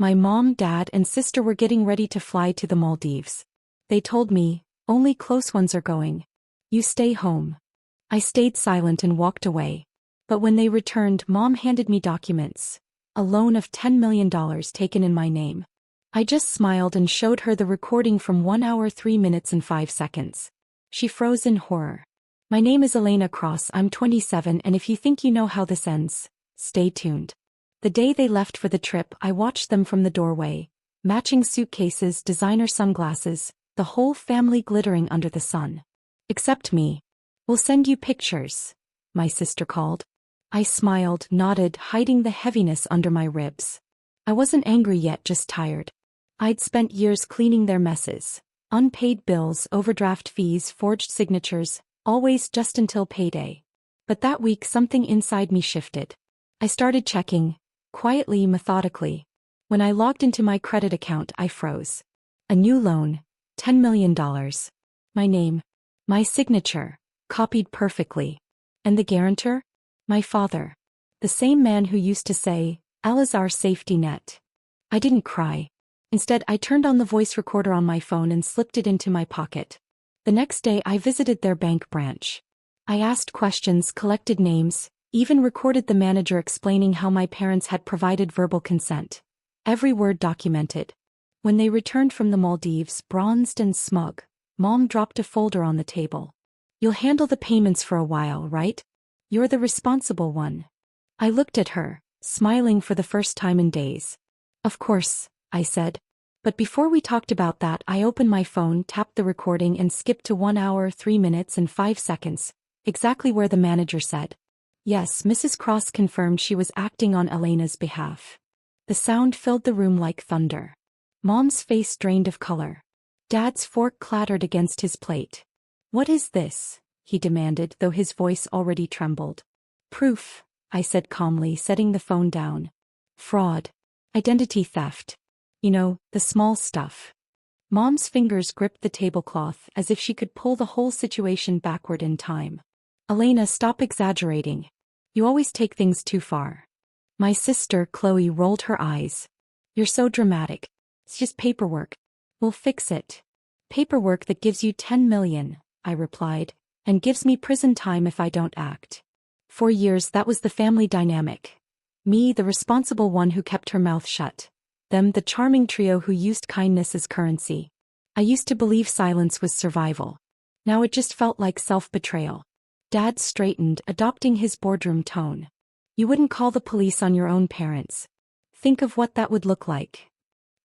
My mom, dad, and sister were getting ready to fly to the Maldives. They told me, only close ones are going. You stay home. I stayed silent and walked away. But when they returned, Mom handed me documents. A loan of $10 million taken in my name. I just smiled and showed her the recording from 1 hour 3 minutes and 5 seconds. She froze in horror. My name is Elena Cross, I'm 27, and if you think you know how this ends, stay tuned. The day they left for the trip, I watched them from the doorway. Matching suitcases, designer sunglasses, the whole family glittering under the sun. Except me. We'll send you pictures, my sister called. I smiled, nodded, hiding the heaviness under my ribs. I wasn't angry yet, just tired. I'd spent years cleaning their messes. Unpaid bills, overdraft fees, forged signatures, always just until payday. But that week something inside me shifted. I started checking, quietly, methodically. When I logged into my credit account, I froze. A new loan, $10 million. My name. My signature. Copied perfectly. And the guarantor? My father. The same man who used to say, "Allah's our safety net." I didn't cry. Instead, I turned on the voice recorder on my phone and slipped it into my pocket. The next day, I visited their bank branch. I asked questions, collected names, even recorded the manager explaining how my parents had provided verbal consent. Every word documented. When they returned from the Maldives, bronzed and smug, Mom dropped a folder on the table. "You'll handle the payments for a while, right? You're the responsible one." I looked at her, smiling for the first time in days. "Of course," I said. But before we talked about that, I opened my phone, tapped the recording and skipped to 1 hour 3 minutes and 5 seconds, exactly where the manager said. Yes, Mrs. Cross confirmed she was acting on Elena's behalf. The sound filled the room like thunder. Mom's face drained of color. Dad's fork clattered against his plate. "What is this?" he demanded, though his voice already trembled. "Proof," I said calmly, setting the phone down. "Fraud. Identity theft. You know, the small stuff." Mom's fingers gripped the tablecloth as if she could pull the whole situation backward in time. "Elena, stop exaggerating. You always take things too far." My sister, Chloe, rolled her eyes. "You're so dramatic. It's just paperwork. We'll fix it." "Paperwork that gives you 10 million, I replied, "and gives me prison time if I don't act." For years that was the family dynamic. Me, the responsible one who kept her mouth shut. Them, the charming trio who used kindness as currency. I used to believe silence was survival. Now it just felt like self-betrayal. Dad straightened, adopting his boardroom tone. "You wouldn't call the police on your own parents. Think of what that would look like."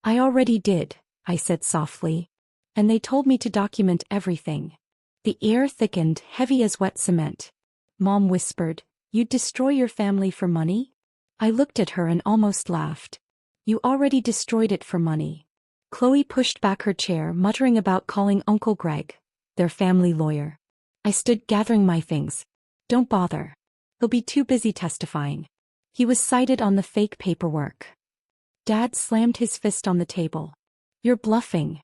"I already did," I said softly. "And they told me to document everything." The air thickened, heavy as wet cement. Mom whispered, "You'd destroy your family for money?" I looked at her and almost laughed. "You already destroyed it for money." Chloe pushed back her chair, muttering about calling Uncle Greg, their family lawyer. I stood gathering my things. "Don't bother. He'll be too busy testifying. He was cited on the fake paperwork." Dad slammed his fist on the table. "You're bluffing."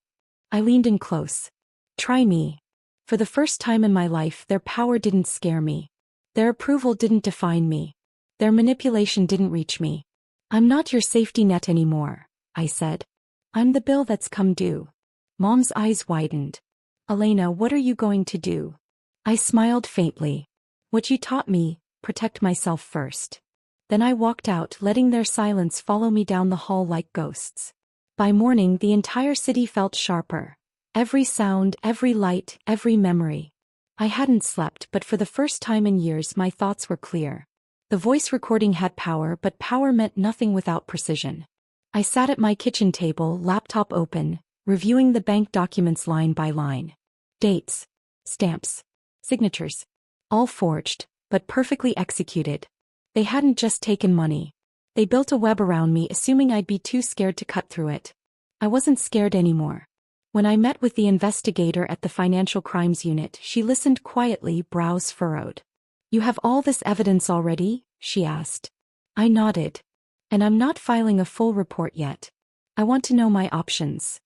I leaned in close. "Try me." For the first time in my life, their power didn't scare me. Their approval didn't define me. Their manipulation didn't reach me. "I'm not your safety net anymore," I said. "I'm the bill that's come due." Mom's eyes widened. "Elena, what are you going to do?" I smiled faintly. "What you taught me, protect myself first." Then I walked out, letting their silence follow me down the hall like ghosts. By morning, the entire city felt sharper. Every sound, every light, every memory. I hadn't slept, but for the first time in years my thoughts were clear. The voice recording had power, but power meant nothing without precision. I sat at my kitchen table, laptop open, reviewing the bank documents line by line. Dates, stamps, signatures. All forged, but perfectly executed. They hadn't just taken money. They built a web around me, assuming I'd be too scared to cut through it. I wasn't scared anymore. When I met with the investigator at the Financial Crimes Unit, she listened quietly, brows furrowed. "You have all this evidence already?" she asked. I nodded. "And I'm not filing a full report yet. I want to know my options."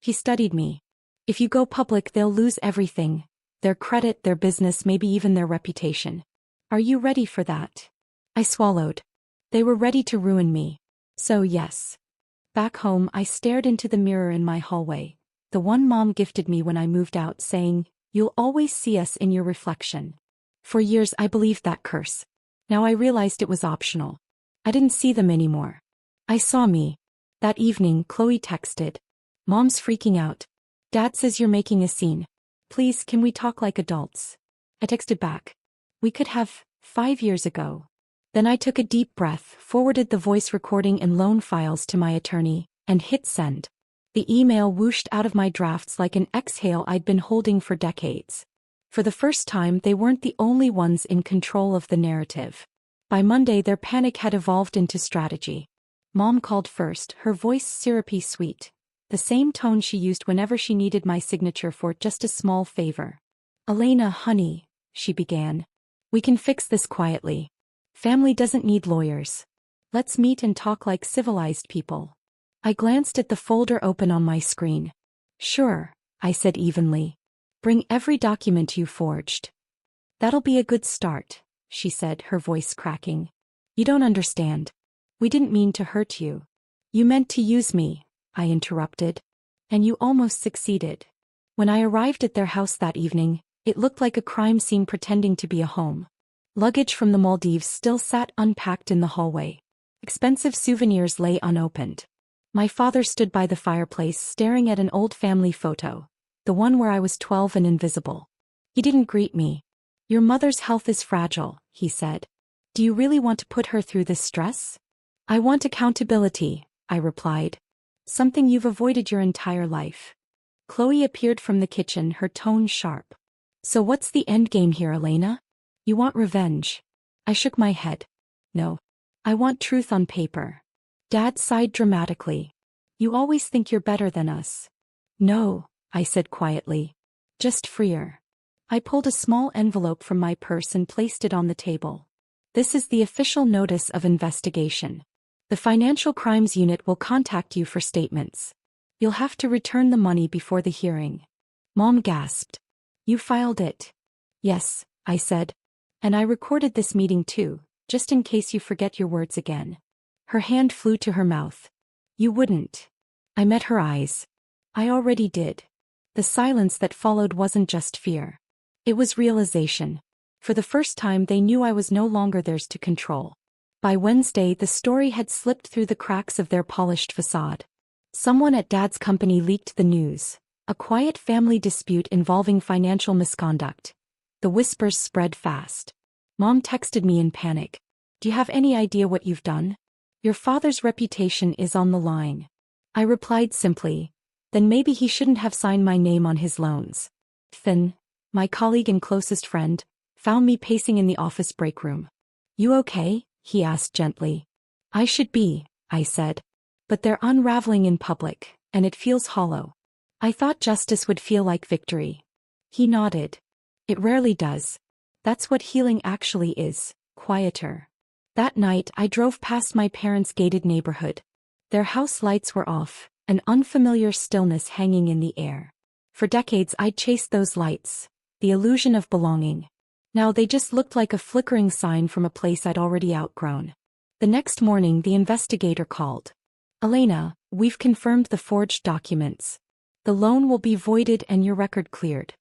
He studied me. "If you go public, they'll lose everything. Their credit, their business, maybe even their reputation. Are you ready for that?" I swallowed. They were ready to ruin me. So yes. Back home, I stared into the mirror in my hallway, the one Mom gifted me when I moved out, saying, "You'll always see us in your reflection." For years I believed that curse. Now I realized it was optional. I didn't see them anymore. I saw me. That evening, Chloe texted, "Mom's freaking out. Dad says you're making a scene. Please, can we talk like adults?" I texted back, "We could have, 5 years ago." Then I took a deep breath, forwarded the voice recording and loan files to my attorney, and hit send. The email whooshed out of my drafts like an exhale I'd been holding for decades. For the first time, they weren't the only ones in control of the narrative. By Monday, their panic had evolved into strategy. Mom called first, her voice syrupy sweet, the same tone she used whenever she needed my signature for just a small favor. "Elena, honey," she began. "We can fix this quietly. Family doesn't need lawyers. Let's meet and talk like civilized people." I glanced at the folder open on my screen. "Sure," I said evenly. "Bring every document you forged." "That'll be a good start," she said, her voice cracking. "You don't understand. We didn't mean to hurt you." "You meant to use me," I interrupted. "And you almost succeeded." When I arrived at their house that evening, it looked like a crime scene pretending to be a home. Luggage from the Maldives still sat unpacked in the hallway. Expensive souvenirs lay unopened. My father stood by the fireplace staring at an old family photo, the one where I was 12 and invisible. He didn't greet me. "Your mother's health is fragile," he said. "Do you really want to put her through this stress?" "I want accountability," I replied. "Something you've avoided your entire life." Chloe appeared from the kitchen, her tone sharp. "So what's the end game here, Elena? You want revenge?" I shook my head. "No. I want truth on paper." Dad sighed dramatically. "You always think you're better than us." "No," I said quietly. "Just freer." I pulled a small envelope from my purse and placed it on the table. "This is the official notice of investigation. The Financial Crimes Unit will contact you for statements. You'll have to return the money before the hearing." Mom gasped. "You filed it?" "Yes," I said. "And I recorded this meeting too, just in case you forget your words again." Her hand flew to her mouth. "You wouldn't." I met her eyes. "I already did." The silence that followed wasn't just fear. It was realization. For the first time, they knew I was no longer theirs to control. By Wednesday, the story had slipped through the cracks of their polished facade. Someone at Dad's company leaked the news. A quiet family dispute involving financial misconduct. The whispers spread fast. Mom texted me in panic. "Do you have any idea what you've done? Your father's reputation is on the line." I replied simply, "Then maybe he shouldn't have signed my name on his loans." Finn, my colleague and closest friend, found me pacing in the office break room. "You okay?" he asked gently. "I should be," I said. "But they're unraveling in public, and it feels hollow. I thought justice would feel like victory." He nodded. "It rarely does. That's what healing actually is, quieter." That night, I drove past my parents' gated neighborhood. Their house lights were off, an unfamiliar stillness hanging in the air. For decades I'd chased those lights, the illusion of belonging. Now they just looked like a flickering sign from a place I'd already outgrown. The next morning, the investigator called. "Elena, we've confirmed the forged documents. The loan will be voided and your record cleared.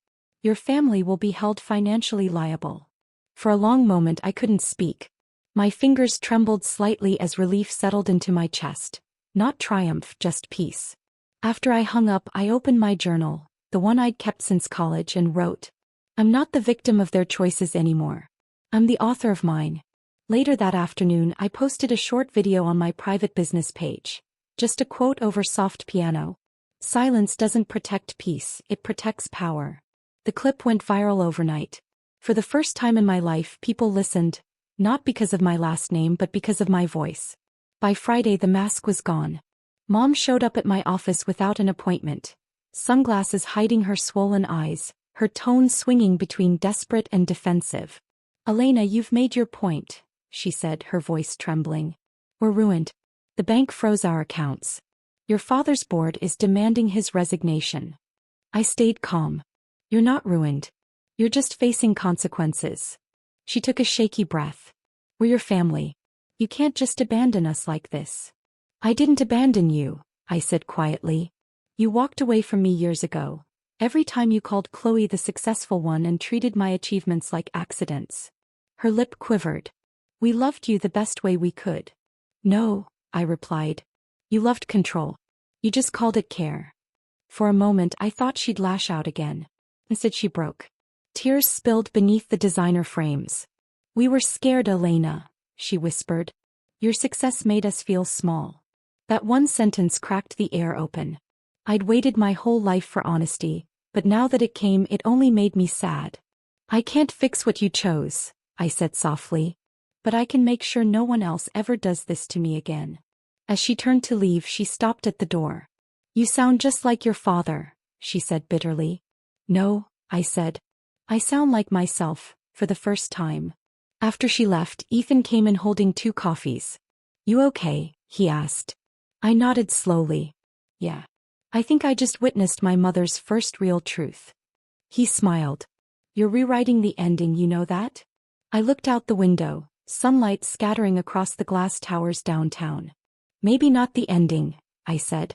Your family will be held financially liable." For a long moment I couldn't speak. My fingers trembled slightly as relief settled into my chest. Not triumph, just peace. After I hung up, I opened my journal, the one I'd kept since college, and wrote, "I'm not the victim of their choices anymore. I'm the author of mine." Later that afternoon, I posted a short video on my private business page. Just a quote over soft piano. "Silence doesn't protect peace, it protects power." The clip went viral overnight. For the first time in my life, people listened, not because of my last name but because of my voice. By Friday, the mask was gone. Mom showed up at my office without an appointment, sunglasses hiding her swollen eyes, her tone swinging between desperate and defensive. "Elena, you've made your point," she said, her voice trembling. "We're ruined. The bank froze our accounts. Your father's board is demanding his resignation." I stayed calm. "You're not ruined. You're just facing consequences." She took a shaky breath. "We're your family. You can't just abandon us like this." "I didn't abandon you," I said quietly. You walked away from me years ago. Every time you called Chloe the successful one and treated my achievements like accidents. Her lip quivered. We loved you the best way we could. No, I replied. You loved control. You just called it care. For a moment I thought she'd lash out again. Instead she broke. Tears spilled beneath the designer frames. We were scared, Elena, she whispered. Your success made us feel small. That one sentence cracked the air open. I'd waited my whole life for honesty, but now that it came it only made me sad. I can't fix what you chose, I said softly. But I can make sure no one else ever does this to me again. As she turned to leave she stopped at the door. You sound just like your father, she said bitterly. No, I said. I sound like myself, for the first time. After she left, Ethan came in holding 2 coffees. You okay? He asked. I nodded slowly. Yeah. I think I just witnessed my mother's first real truth. He smiled. You're rewriting the ending, you know that? I looked out the window, sunlight scattering across the glass towers downtown. Maybe not the ending, I said.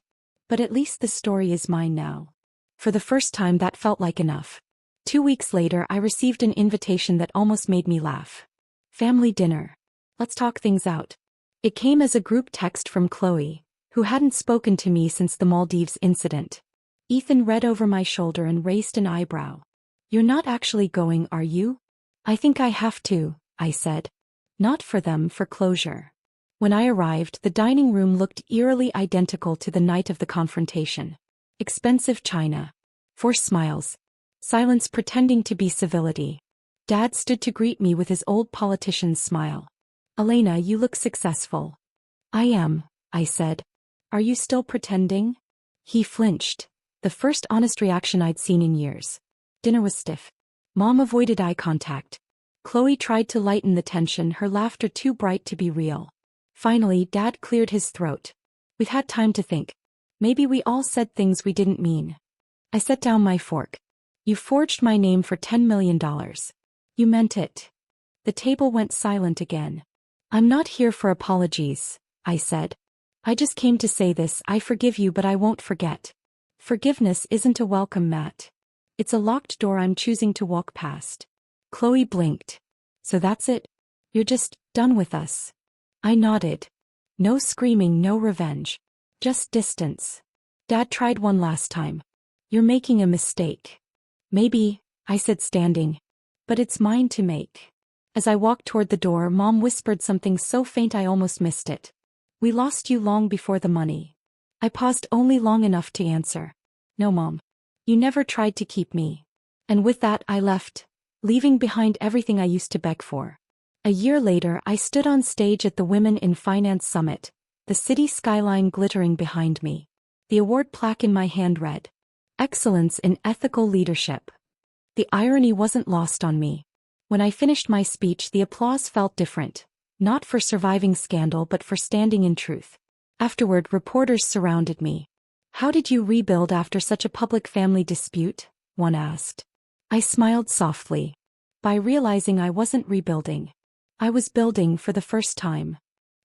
But at least the story is mine now. For the first time that felt like enough. 2 weeks later I received an invitation that almost made me laugh. Family dinner. Let's talk things out. It came as a group text from Chloe, who hadn't spoken to me since the Maldives incident. Ethan read over my shoulder and raised an eyebrow. You're not actually going, are you? I think I have to, I said. Not for them, for closure. When I arrived, the dining room looked eerily identical to the night of the confrontation. Expensive china. Forced smiles. Silence pretending to be civility. Dad stood to greet me with his old politician's smile. Elena, you look successful. I am, I said. Are you still pretending? He flinched. The first honest reaction I'd seen in years. Dinner was stiff. Mom avoided eye contact. Chloe tried to lighten the tension, her laughter too bright to be real. Finally, Dad cleared his throat. We've had time to think. Maybe we all said things we didn't mean. I set down my fork. You forged my name for $10 million. You meant it. The table went silent again. I'm not here for apologies, I said. I just came to say this, I forgive you but I won't forget. Forgiveness isn't a welcome mat. It's a locked door I'm choosing to walk past. Chloe blinked. So that's it? You're just done with us? I nodded. No screaming, no revenge. Just distance. Dad tried one last time. You're making a mistake. Maybe, I said standing. But it's mine to make. As I walked toward the door, Mom whispered something so faint I almost missed it. We lost you long before the money. I paused only long enough to answer. No, Mom. You never tried to keep me. And with that I left, leaving behind everything I used to beg for. A year later I stood on stage at the Women in Finance Summit, the city skyline glittering behind me. The award plaque in my hand read, Excellence in Ethical Leadership. The irony wasn't lost on me. When I finished my speech the applause felt different, not for surviving scandal but for standing in truth. Afterward reporters surrounded me. How did you rebuild after such a public family dispute? One asked. I smiled softly. By realizing I wasn't rebuilding. I was building for the first time.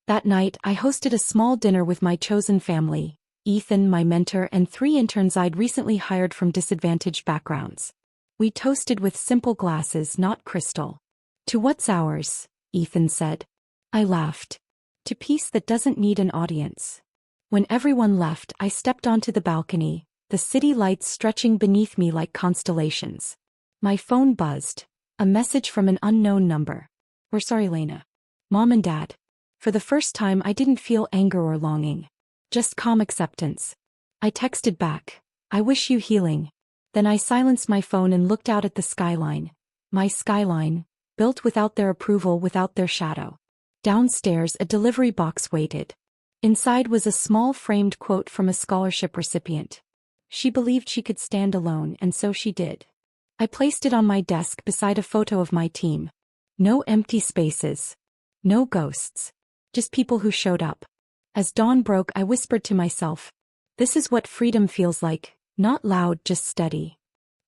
That night I hosted a small dinner with my chosen family, Ethan, my mentor, and 3 interns I'd recently hired from disadvantaged backgrounds. We toasted with simple glasses, not crystal. To what's ours, Ethan said. I laughed. To peace that doesn't need an audience. When everyone left, I stepped onto the balcony, the city lights stretching beneath me like constellations. My phone buzzed. A message from an unknown number. We're sorry, Lena. Mom and Dad. For the first time I didn't feel anger or longing. Just calm acceptance. I texted back. I wish you healing. Then I silenced my phone and looked out at the skyline. My skyline, built without their approval, without their shadow. Downstairs a delivery box waited. Inside was a small framed quote from a scholarship recipient. She believed she could stand alone, and so she did. I placed it on my desk beside a photo of my team. No empty spaces. No ghosts. Just people who showed up. As dawn broke I whispered to myself, this is what freedom feels like, not loud, just steady.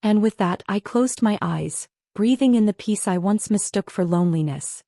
And with that I closed my eyes, breathing in the peace I once mistook for loneliness.